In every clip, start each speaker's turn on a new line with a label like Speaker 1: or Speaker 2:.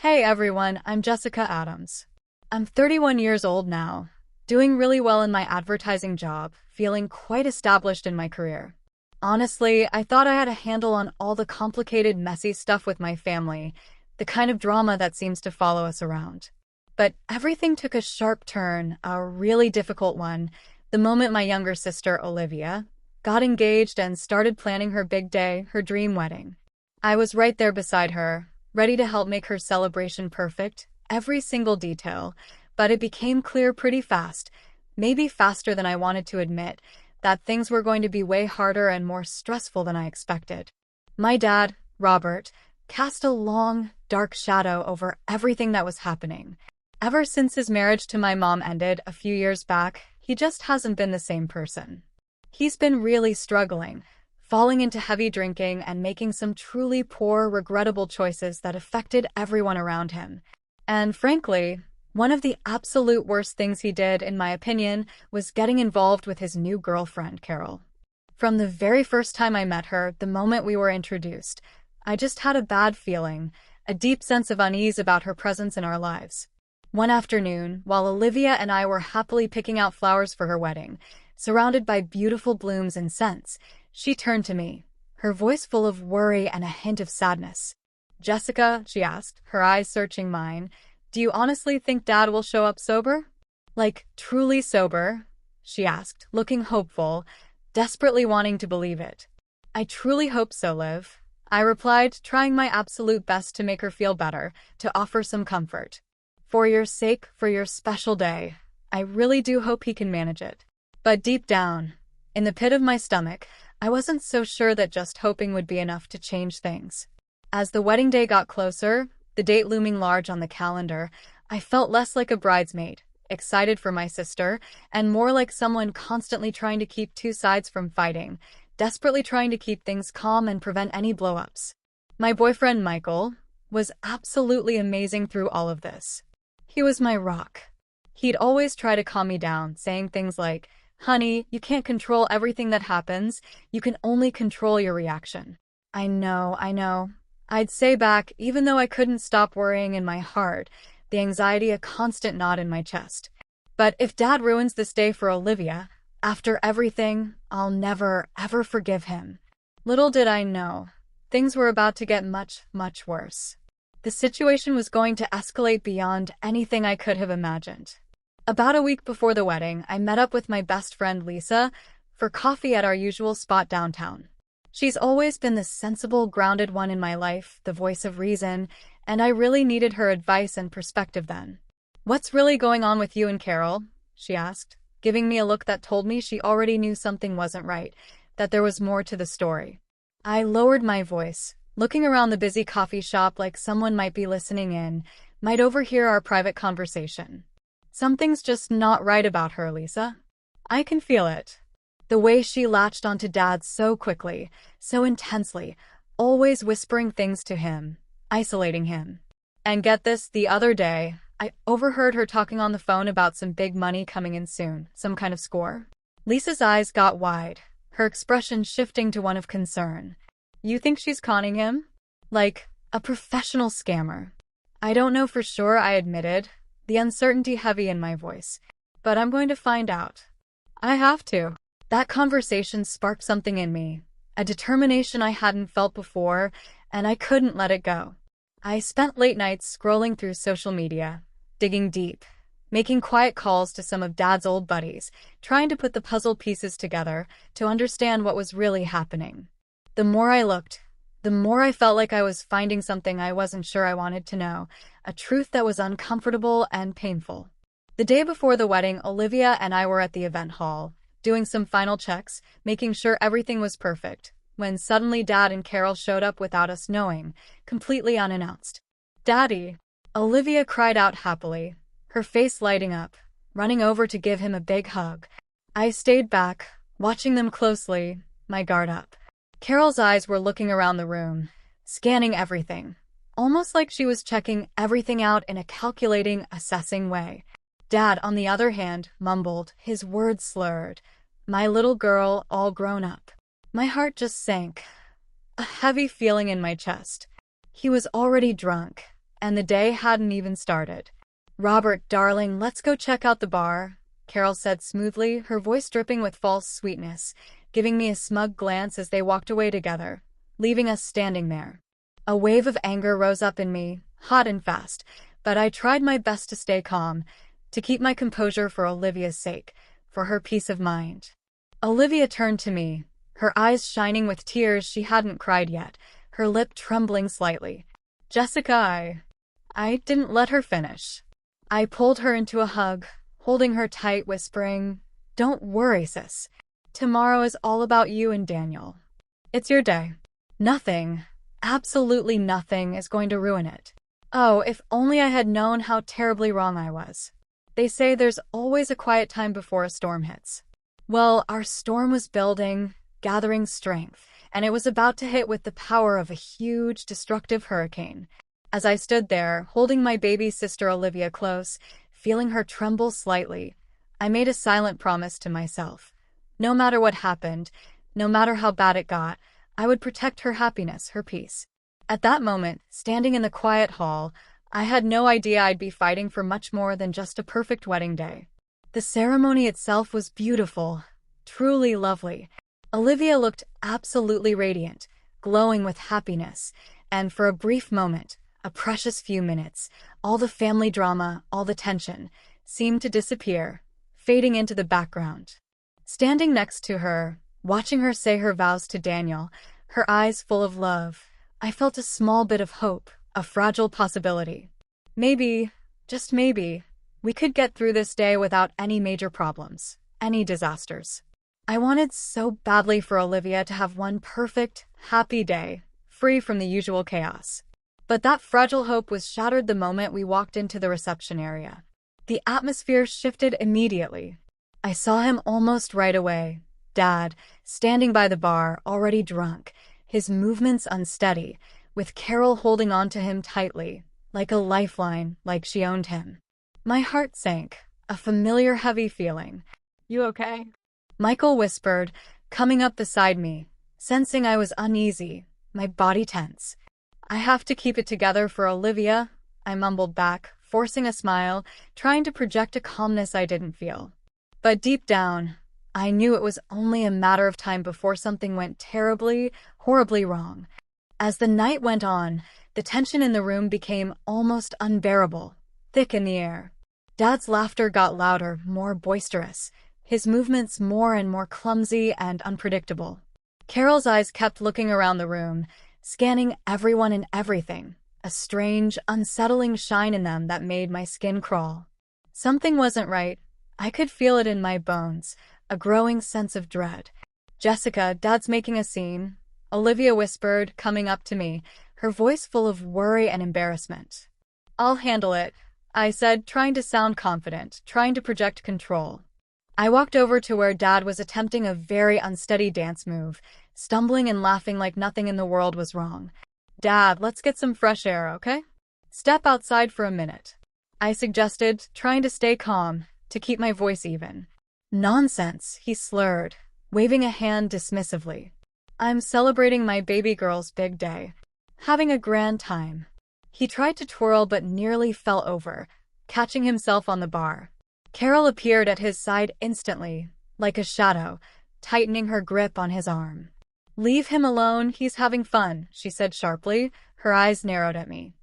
Speaker 1: Hey everyone, I'm Jessica Adams. I'm 31 years old now, doing really well in my advertising job, feeling quite established in my career. Honestly, I thought I had a handle on all the complicated, messy stuff with my family, the kind of drama that seems to follow us around. But everything took a sharp turn, a really difficult one, the moment my younger sister, Olivia, got engaged and started planning her big day, her dream wedding. I was right there beside her, ready to help make her celebration perfect, every single detail, but it became clear pretty fast, maybe faster than I wanted to admit, that things were going to be way harder and more stressful than I expected. My dad, Robert, cast a long, dark shadow over everything that was happening. Ever since his marriage to my mom ended a few years back, he just hasn't been the same person. He's been really struggling, falling into heavy drinking and making some truly poor, regrettable choices that affected everyone around him. And frankly, one of the absolute worst things he did, in my opinion, was getting involved with his new girlfriend, Carol. From the very first time I met her, the moment we were introduced, I just had a bad feeling, a deep sense of unease about her presence in our lives. One afternoon, while Olivia and I were happily picking out flowers for her wedding, surrounded by beautiful blooms and scents, she turned to me, her voice full of worry and a hint of sadness. "Jessica," she asked, her eyes searching mine, "do you honestly think Dad will show up sober?" "Like, truly sober?" she asked, looking hopeful, desperately wanting to believe it. "I truly hope so, Liv," I replied, trying my absolute best to make her feel better, to offer some comfort. "For your sake, for your special day, I really do hope he can manage it." But deep down, in the pit of my stomach, I wasn't so sure that just hoping would be enough to change things. As the wedding day got closer, the date looming large on the calendar, I felt less like a bridesmaid, excited for my sister, and more like someone constantly trying to keep two sides from fighting, desperately trying to keep things calm and prevent any blow-ups. My boyfriend, Michael, was absolutely amazing through all of this. He was my rock. He'd always try to calm me down, saying things like, "Honey, you can't control everything that happens. You can only control your reaction." I know. I'd say back, even though I couldn't stop worrying in my heart, the anxiety a constant knot in my chest. But if Dad ruins this day for Olivia, after everything, I'll never, ever forgive him. Little did I know, things were about to get much, much worse. The situation was going to escalate beyond anything I could have imagined. About a week before the wedding, I met up with my best friend Lisa for coffee at our usual spot downtown. She's always been the sensible, grounded one in my life, the voice of reason, and I really needed her advice and perspective then. "What's really going on with you and Carol?" she asked, giving me a look that told me she already knew something wasn't right, that there was more to the story. I lowered my voice, looking around the busy coffee shop like someone might be listening in, might overhear our private conversation. "Something's just not right about her, Lisa. I can feel it." The way she latched onto Dad so quickly, so intensely, always whispering things to him, isolating him. And get this, the other day, I overheard her talking on the phone about some big money coming in soon, some kind of score. Lisa's eyes got wide, her expression shifting to one of concern. "You think she's conning him? Like a professional scammer?" "I don't know for sure," I admitted, the uncertainty heavy in my voice. "But I'm going to find out. I have to." That conversation sparked something in me, a determination I hadn't felt before, and I couldn't let it go. I spent late nights scrolling through social media, digging deep, making quiet calls to some of Dad's old buddies, trying to put the puzzle pieces together to understand what was really happening. The more I looked, the more I felt like I was finding something I wasn't sure I wanted to know, a truth that was uncomfortable and painful. The day before the wedding, Olivia and I were at the event hall, doing some final checks, making sure everything was perfect, when suddenly Dad and Carol showed up without us knowing, completely unannounced. "Daddy!" Olivia cried out happily, her face lighting up, running over to give him a big hug. I stayed back, watching them closely, my guard up. Carol's eyes were looking around the room, scanning everything, almost like she was checking everything out in a calculating, assessing way. Dad, on the other hand, mumbled, his words slurred, "My little girl, all grown up." My heart just sank, a heavy feeling in my chest. He was already drunk, and the day hadn't even started. "Robert, darling, let's go check out the bar," Carol said smoothly, her voice dripping with false sweetness, giving me a smug glance as they walked away together, leaving us standing there. A wave of anger rose up in me, hot and fast, but I tried my best to stay calm, to keep my composure for Olivia's sake, for her peace of mind. Olivia turned to me, her eyes shining with tears she hadn't cried yet, her lip trembling slightly. "Jessica, I didn't let her finish." I pulled her into a hug, holding her tight, whispering, "Don't worry, sis. Tomorrow is all about you and Daniel. It's your day. Nothing, absolutely nothing, is going to ruin it." Oh, if only I had known how terribly wrong I was. They say there's always a quiet time before a storm hits. Well, our storm was building, gathering strength, and it was about to hit with the power of a huge, destructive hurricane. As I stood there, holding my baby sister Olivia close, feeling her tremble slightly, I made a silent promise to myself. No matter what happened, no matter how bad it got, I would protect her happiness, her peace. At that moment, standing in the quiet hall, I had no idea I'd be fighting for much more than just a perfect wedding day. The ceremony itself was beautiful, truly lovely. Olivia looked absolutely radiant, glowing with happiness, and for a brief moment, a precious few minutes, all the family drama, all the tension, seemed to disappear, fading into the background. Standing next to her, watching her say her vows to Daniel, her eyes full of love, I felt a small bit of hope, a fragile possibility. Maybe, just maybe, we could get through this day without any major problems, any disasters. I wanted so badly for Olivia to have one perfect, happy day, free from the usual chaos. But that fragile hope was shattered the moment we walked into the reception area. The atmosphere shifted immediately. I saw him almost right away, Dad, standing by the bar, already drunk, his movements unsteady, with Carol holding on to him tightly, like a lifeline, like she owned him. My heart sank, a familiar heavy feeling. "You okay?" Michael whispered, coming up beside me, sensing I was uneasy, my body tense. "I have to keep it together for Olivia," I mumbled back, forcing a smile, trying to project a calmness I didn't feel. But deep down, I knew it was only a matter of time before something went terribly, horribly wrong. As the night went on, the tension in the room became almost unbearable, thick in the air. Dad's laughter got louder, more boisterous, his movements more and more clumsy and unpredictable. Carol's eyes kept looking around the room, scanning everyone and everything, a strange, unsettling shine in them that made my skin crawl. Something wasn't right. I could feel it in my bones, a growing sense of dread. "Jessica, Dad's making a scene," Olivia whispered, coming up to me, her voice full of worry and embarrassment. "I'll handle it," I said, trying to sound confident, trying to project control. I walked over to where Dad was attempting a very unsteady dance move, stumbling and laughing like nothing in the world was wrong. "Dad, let's get some fresh air, okay? Step outside for a minute," I suggested, trying to stay calm, to keep my voice even. "Nonsense," he slurred, waving a hand dismissively. "I'm celebrating my baby girl's big day. Having a grand time." He tried to twirl but nearly fell over, catching himself on the bar. Carol appeared at his side instantly, like a shadow, tightening her grip on his arm. "Leave him alone, he's having fun," she said sharply, her eyes narrowed at me.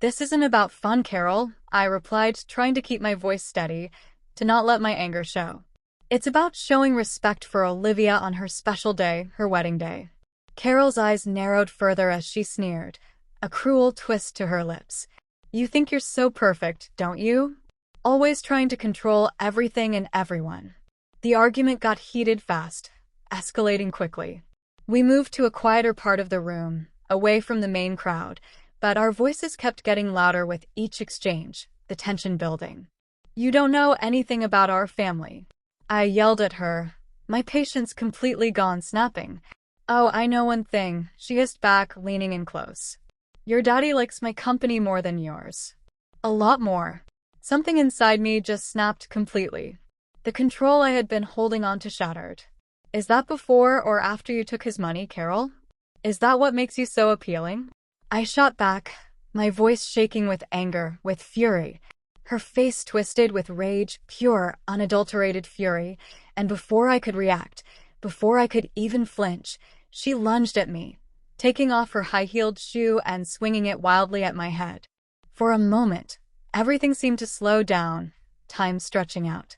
Speaker 1: "This isn't about fun, Carol," I replied, trying to keep my voice steady, to not let my anger show. "It's about showing respect for Olivia on her special day, her wedding day." Carol's eyes narrowed further as she sneered, a cruel twist to her lips. "You think you're so perfect, don't you? Always trying to control everything and everyone." The argument got heated fast, escalating quickly. We moved to a quieter part of the room, away from the main crowd, but our voices kept getting louder with each exchange, the tension building. "You don't know anything about our family," I yelled at her, my patience completely gone, snapping. "Oh, I know one thing," she hissed back, leaning in close. "Your daddy likes my company more than yours. A lot more." Something inside me just snapped completely. The control I had been holding on to shattered. "Is that before or after you took his money, Carol? Is that what makes you so appealing?" I shot back, my voice shaking with anger, with fury. Her face twisted with rage, pure, unadulterated fury, and before I could react, before I could even flinch, she lunged at me, taking off her high-heeled shoe and swinging it wildly at my head. For a moment, everything seemed to slow down, time stretching out.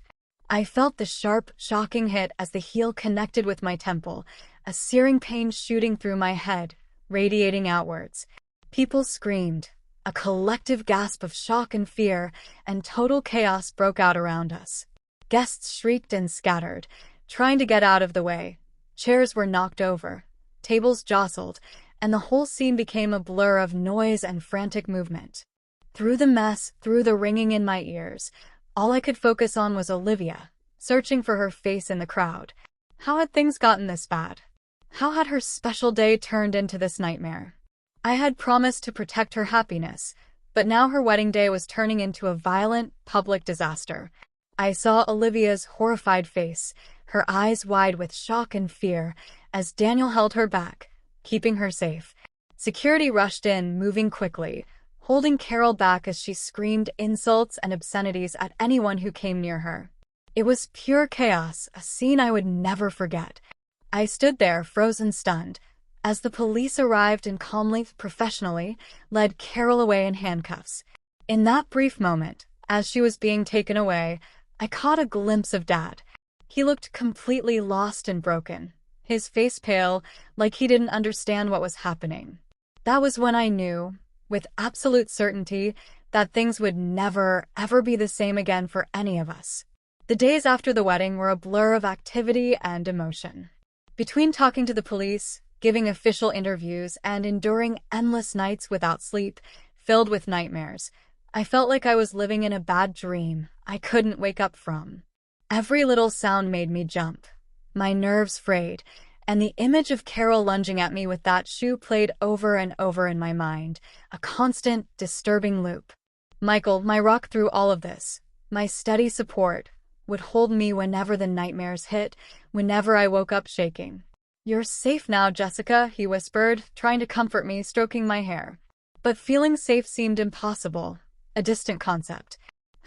Speaker 1: I felt the sharp, shocking hit as the heel connected with my temple, a searing pain shooting through my head, radiating outwards. People screamed. A collective gasp of shock and fear, and total chaos broke out around us. Guests shrieked and scattered, trying to get out of the way. Chairs were knocked over, tables jostled, and the whole scene became a blur of noise and frantic movement. Through the mess, through the ringing in my ears, all I could focus on was Olivia, searching for her face in the crowd. How had things gotten this bad? How had her special day turned into this nightmare? I had promised to protect her happiness, but now her wedding day was turning into a violent, public disaster. I saw Olivia's horrified face, her eyes wide with shock and fear, as Daniel held her back, keeping her safe. Security rushed in, moving quickly, holding Carol back as she screamed insults and obscenities at anyone who came near her. It was pure chaos, a scene I would never forget. I stood there, frozen, stunned, as the police arrived and calmly, professionally, led Carol away in handcuffs. In that brief moment, as she was being taken away, I caught a glimpse of Dad. He looked completely lost and broken, his face pale, like he didn't understand what was happening. That was when I knew, with absolute certainty, that things would never, ever be the same again for any of us. The days after the wedding were a blur of activity and emotion. Between talking to the police, giving official interviews, and enduring endless nights without sleep, filled with nightmares, I felt like I was living in a bad dream I couldn't wake up from. Every little sound made me jump. My nerves frayed, and the image of Carol lunging at me with that shoe played over and over in my mind, a constant, disturbing loop. Michael, my rock through all of this, my steady support, would hold me whenever the nightmares hit, whenever I woke up shaking. "You're safe now, Jessica," he whispered, trying to comfort me, stroking my hair. But feeling safe seemed impossible, a distant concept.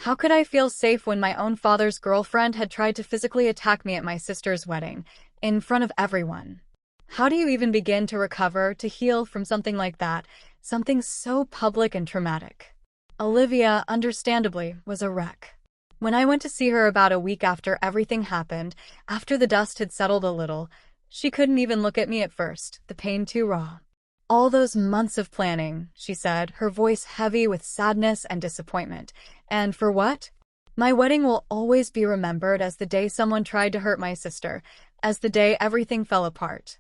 Speaker 1: How could I feel safe when my own father's girlfriend had tried to physically attack me at my sister's wedding, in front of everyone? How do you even begin to recover, to heal from something like that, something so public and traumatic? Olivia, understandably, was a wreck. When I went to see her about a week after everything happened, after the dust had settled a little, she couldn't even look at me at first, the pain too raw. "All those months of planning," she said, her voice heavy with sadness and disappointment. "And for what? My wedding will always be remembered as the day someone tried to hurt my sister, as the day everything fell apart."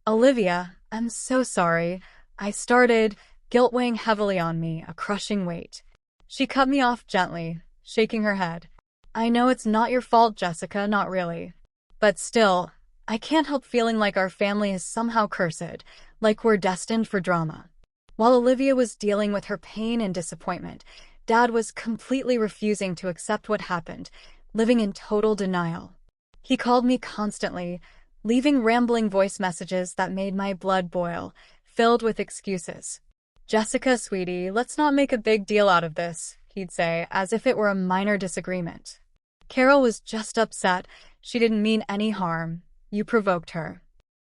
Speaker 1: "Olivia, I'm so sorry," I started, guilt weighing heavily on me, a crushing weight. She cut me off gently, shaking her head. "I know it's not your fault, Jessica, not really. But still, I can't help feeling like our family is somehow cursed, like we're destined for drama." While Olivia was dealing with her pain and disappointment, Dad was completely refusing to accept what happened, living in total denial. He called me constantly, leaving rambling voice messages that made my blood boil, filled with excuses. "Jessica, sweetie, let's not make a big deal out of this," he'd say, as if it were a minor disagreement. "Carol was just upset. She didn't mean any harm. You provoked her."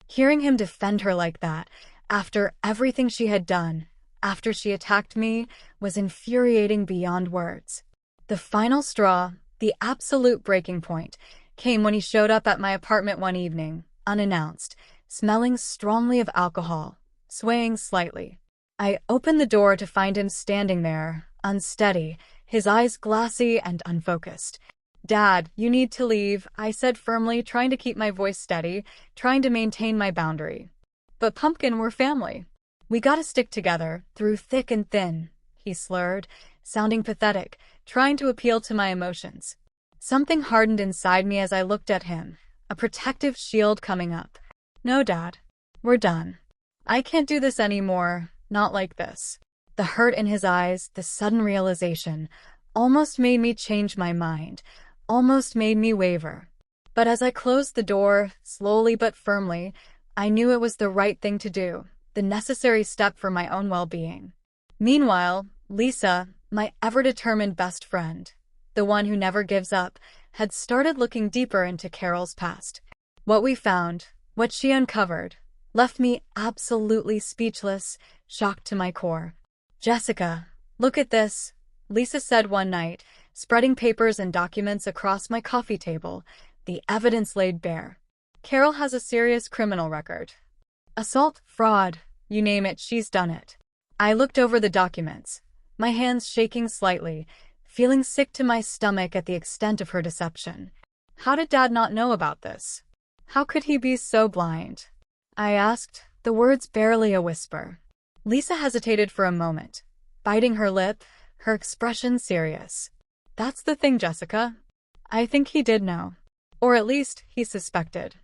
Speaker 1: Hearing him defend her like that, after everything she had done, after she attacked me, was infuriating beyond words. The final straw, the absolute breaking point, came when he showed up at my apartment one evening, unannounced, smelling strongly of alcohol, swaying slightly. I opened the door to find him standing there, unsteady, his eyes glassy and unfocused. "Dad, you need to leave," I said firmly, trying to keep my voice steady, trying to maintain my boundary. "But Pumpkin, we're family. We gotta stick together, through thick and thin," he slurred, sounding pathetic, trying to appeal to my emotions. Something hardened inside me as I looked at him, a protective shield coming up. "No, Dad. We're done. I can't do this anymore, not like this." The hurt in his eyes, the sudden realization, almost made me change my mind, almost made me waver. But as I closed the door, slowly but firmly, I knew it was the right thing to do, the necessary step for my own well-being. Meanwhile, Lisa, my ever-determined best friend, the one who never gives up, had started looking deeper into Carol's past. What we found, what she uncovered, left me absolutely speechless, shocked to my core. "Jessica, look at this," Lisa said one night, spreading papers and documents across my coffee table, the evidence laid bare. "Carol has a serious criminal record. Assault, fraud, you name it, she's done it." I looked over the documents, my hands shaking slightly, feeling sick to my stomach at the extent of her deception. How did Dad not know about this? How could he be so blind? I asked, the words barely a whisper. Lisa hesitated for a moment, biting her lip, her expression serious. "That's the thing, Jessica. I think he did know. Or at least, he suspected."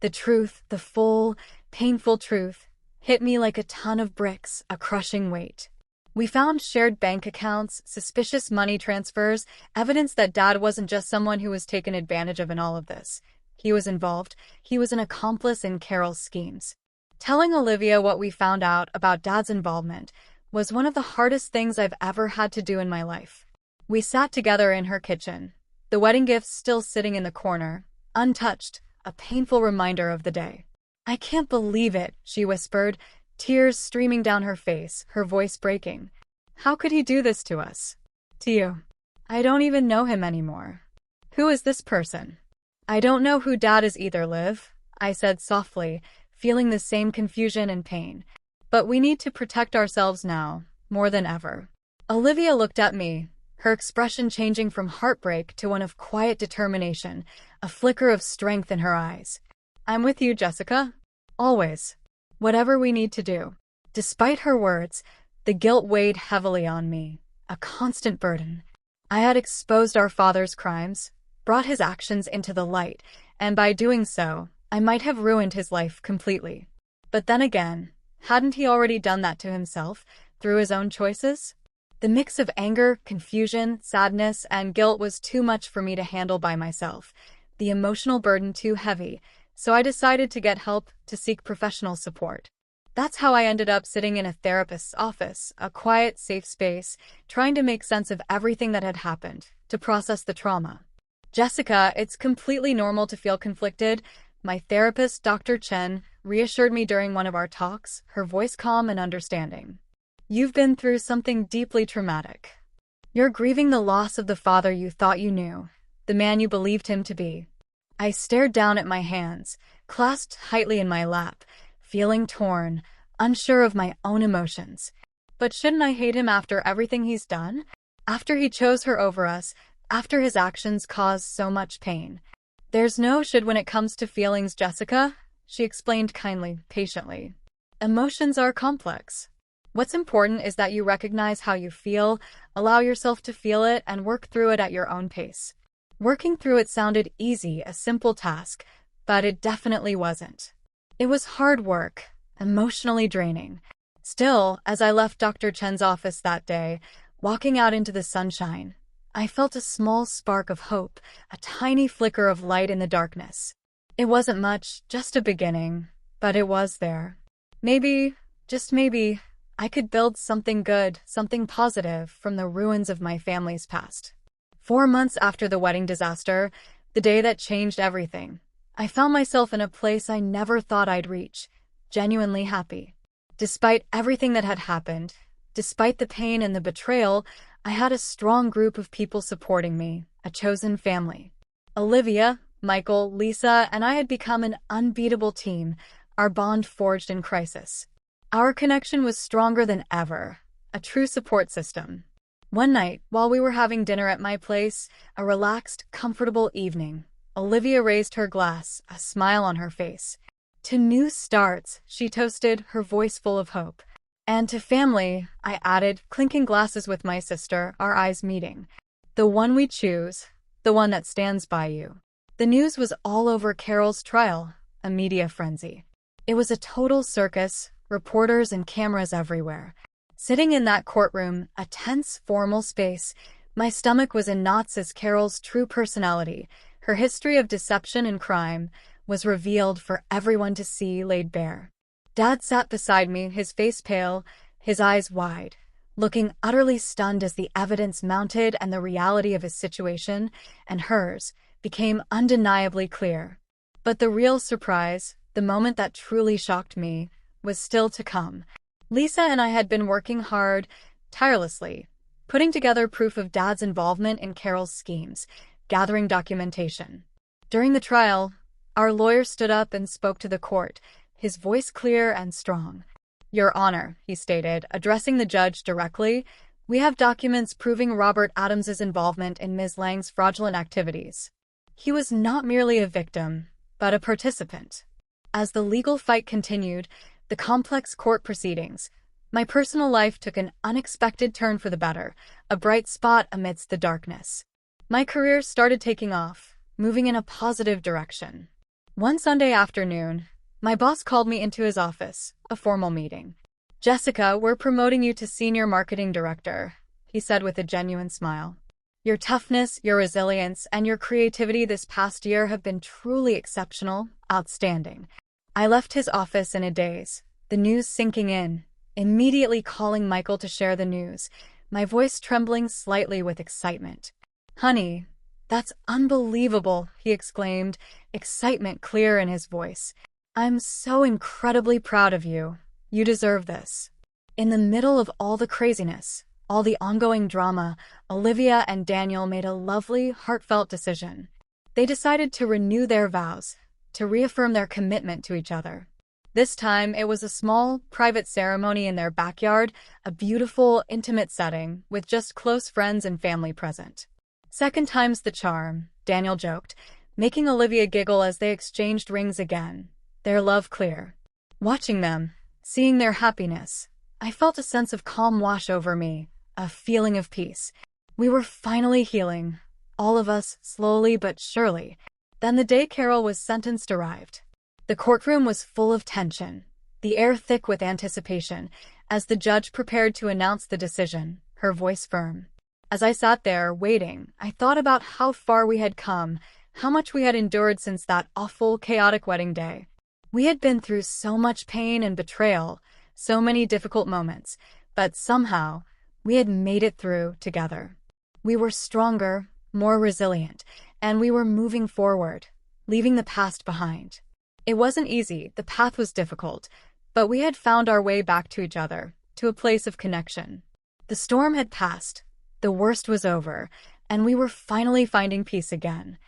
Speaker 1: The truth, the full, painful truth, hit me like a ton of bricks, a crushing weight. We found shared bank accounts, suspicious money transfers, evidence that Dad wasn't just someone who was taken advantage of in all of this. He was involved. He was an accomplice in Carol's schemes. Telling Olivia what we found out about Dad's involvement was one of the hardest things I've ever had to do in my life. We sat together in her kitchen, the wedding gifts still sitting in the corner, untouched, a painful reminder of the day. "I can't believe it," she whispered, tears streaming down her face, her voice breaking. "How could he do this to us? To you? I don't even know him anymore. Who is this person?" "I don't know who Dad is either, Liv," I said softly, feeling the same confusion and pain. "But we need to protect ourselves now, more than ever." Olivia looked at me, her expression changing from heartbreak to one of quiet determination, a flicker of strength in her eyes. "I'm with you, Jessica. Always. Whatever we need to do." Despite her words, the guilt weighed heavily on me, a constant burden. I had exposed our father's crimes, brought his actions into the light, and by doing so, I might have ruined his life completely. But then again, hadn't he already done that to himself, through his own choices? The mix of anger, confusion, sadness, and guilt was too much for me to handle by myself, the emotional burden too heavy, so I decided to get help, to seek professional support. That's how I ended up sitting in a therapist's office, a quiet, safe space, trying to make sense of everything that had happened, to process the trauma. "Jessica, it's completely normal to feel conflicted," my therapist, Dr. Chen, reassured me during one of our talks, her voice calm and understanding. "You've been through something deeply traumatic. You're grieving the loss of the father you thought you knew, the man you believed him to be." I stared down at my hands, clasped tightly in my lap, feeling torn, unsure of my own emotions. But shouldn't I hate him after everything he's done? After he chose her over us, after his actions caused so much pain? "There's no should when it comes to feelings, Jessica," she explained kindly, patiently. "Emotions are complex. What's important is that you recognize how you feel, allow yourself to feel it, and work through it at your own pace." Working through it sounded easy, a simple task, but it definitely wasn't. It was hard work, emotionally draining. Still, as I left Dr. Chen's office that day, walking out into the sunshine, I felt a small spark of hope, a tiny flicker of light in the darkness. It wasn't much, just a beginning, but it was there. Maybe, just maybe, I could build something good, something positive from the ruins of my family's past. 4 months after the wedding disaster, the day that changed everything, I found myself in a place I never thought I'd reach, genuinely happy. Despite everything that had happened, despite the pain and the betrayal, I had a strong group of people supporting me, a chosen family. Olivia, Michael, Lisa, and I had become an unbeatable team, our bond forged in crisis. Our connection was stronger than ever, a true support system. One night, while we were having dinner at my place, a relaxed, comfortable evening, Olivia raised her glass, a smile on her face. "To new starts," she toasted, her voice full of hope. "And to family," I added, clinking glasses with my sister, our eyes meeting. "The one we choose, the one that stands by you." The news was all over Carol's trial, a media frenzy. It was a total circus, reporters and cameras everywhere. Sitting in that courtroom, a tense, formal space, my stomach was in knots as Carol's true personality, her history of deception and crime, was revealed for everyone to see, laid bare. Dad sat beside me, his face pale, his eyes wide, looking utterly stunned as the evidence mounted and the reality of his situation, and hers, became undeniably clear. But the real surprise, the moment that truly shocked me, was still to come. Lisa and I had been working hard, tirelessly, putting together proof of Dad's involvement in Carol's schemes, gathering documentation. During the trial, our lawyer stood up and spoke to the court, his voice clear and strong. "Your Honor," he stated, addressing the judge directly, "we have documents proving Robert Adams's involvement in Ms. Lang's fraudulent activities. He was not merely a victim, but a participant." As the legal fight continued, the complex court proceedings, my personal life took an unexpected turn for the better, a bright spot amidst the darkness. My career started taking off, moving in a positive direction. One Sunday afternoon, my boss called me into his office, a formal meeting. "Jessica, we're promoting you to Senior Marketing Director," he said with a genuine smile. "Your toughness, your resilience, and your creativity this past year have been truly exceptional, outstanding." I left his office in a daze, the news sinking in, immediately calling Michael to share the news, my voice trembling slightly with excitement. "Honey, that's unbelievable," he exclaimed, excitement clear in his voice. "I'm so incredibly proud of you. You deserve this." In the middle of all the craziness, all the ongoing drama, Olivia and Daniel made a lovely, heartfelt decision. They decided to renew their vows, to reaffirm their commitment to each other. This time, it was a small, private ceremony in their backyard, a beautiful, intimate setting, with just close friends and family present. "Second time's the charm," Daniel joked, making Olivia giggle as they exchanged rings again, their love clear. Watching them, seeing their happiness, I felt a sense of calm wash over me, a feeling of peace. We were finally healing, all of us, slowly but surely. Then the day Carol was sentenced arrived. The courtroom was full of tension, the air thick with anticipation, as the judge prepared to announce the decision, her voice firm. As I sat there, waiting, I thought about how far we had come, how much we had endured since that awful, chaotic wedding day. We had been through so much pain and betrayal, so many difficult moments, but somehow, we had made it through together. We were stronger, more resilient, and we were moving forward, leaving the past behind. It wasn't easy, the path was difficult, but we had found our way back to each other, to a place of connection. The storm had passed, the worst was over, and we were finally finding peace again.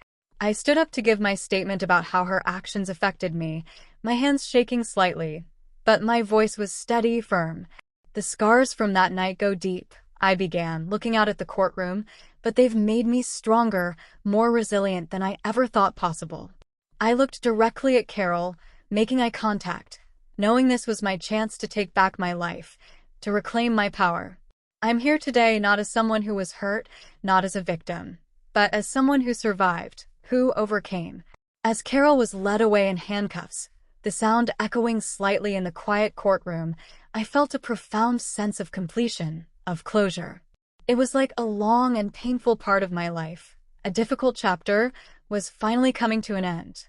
Speaker 1: I stood up to give my statement about how her actions affected me, my hands shaking slightly, but my voice was steady, firm. "The scars from that night go deep," I began, looking out at the courtroom, "but they've made me stronger, more resilient than I ever thought possible." I looked directly at Carol, making eye contact, knowing this was my chance to take back my life, to reclaim my power. I'm here today not as someone who was hurt, not as a victim, but as someone who survived, who overcame. As Carol was led away in handcuffs, the sound echoing slightly in the quiet courtroom, I felt a profound sense of completion, of closure. It was like a long and painful part of my life, a difficult chapter, was finally coming to an end.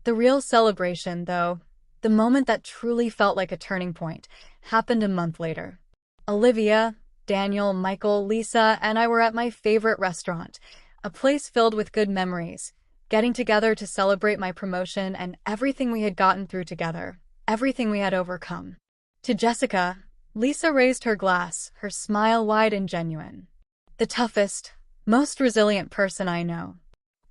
Speaker 1: The real celebration, though, the moment that truly felt like a turning point, happened a month later. Olivia, Daniel, Michael, Lisa, and I were at my favorite restaurant, a place filled with good memories, getting together to celebrate my promotion and everything we had gotten through together, everything we had overcome. To Jessica, Lisa raised her glass, her smile wide and genuine. "The toughest, most resilient person I know."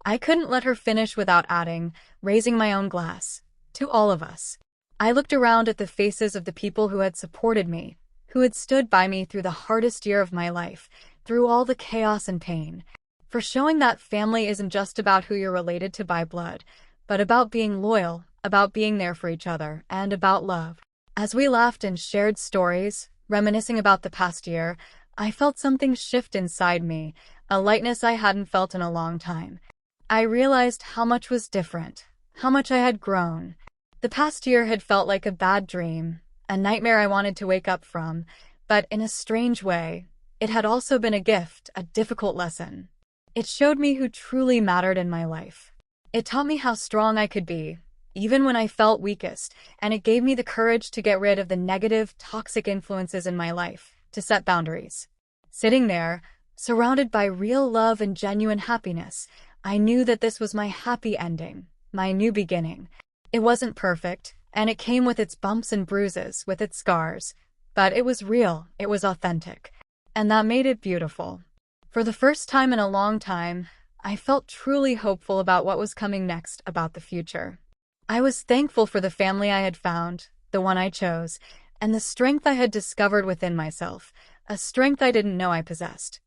Speaker 1: I couldn't let her finish without adding, raising my own glass, "To all of us." I looked around at the faces of the people who had supported me, who had stood by me through the hardest year of my life, through all the chaos and pain. For showing that family isn't just about who you're related to by blood, but about being loyal, about being there for each other, and about love. As we laughed and shared stories, reminiscing about the past year, I felt something shift inside me, a lightness I hadn't felt in a long time. I realized how much was different, how much I had grown. The past year had felt like a bad dream, a nightmare I wanted to wake up from, but in a strange way, it had also been a gift, a difficult lesson. It showed me who truly mattered in my life. It taught me how strong I could be, even when I felt weakest, and it gave me the courage to get rid of the negative, toxic influences in my life, to set boundaries. Sitting there, surrounded by real love and genuine happiness, I knew that this was my happy ending, my new beginning. It wasn't perfect, and it came with its bumps and bruises, with its scars. But it was real, it was authentic, and that made it beautiful. For the first time in a long time, I felt truly hopeful about what was coming next, about the future. I was thankful for the family I had found, the one I chose, and the strength I had discovered within myself, a strength I didn't know I possessed.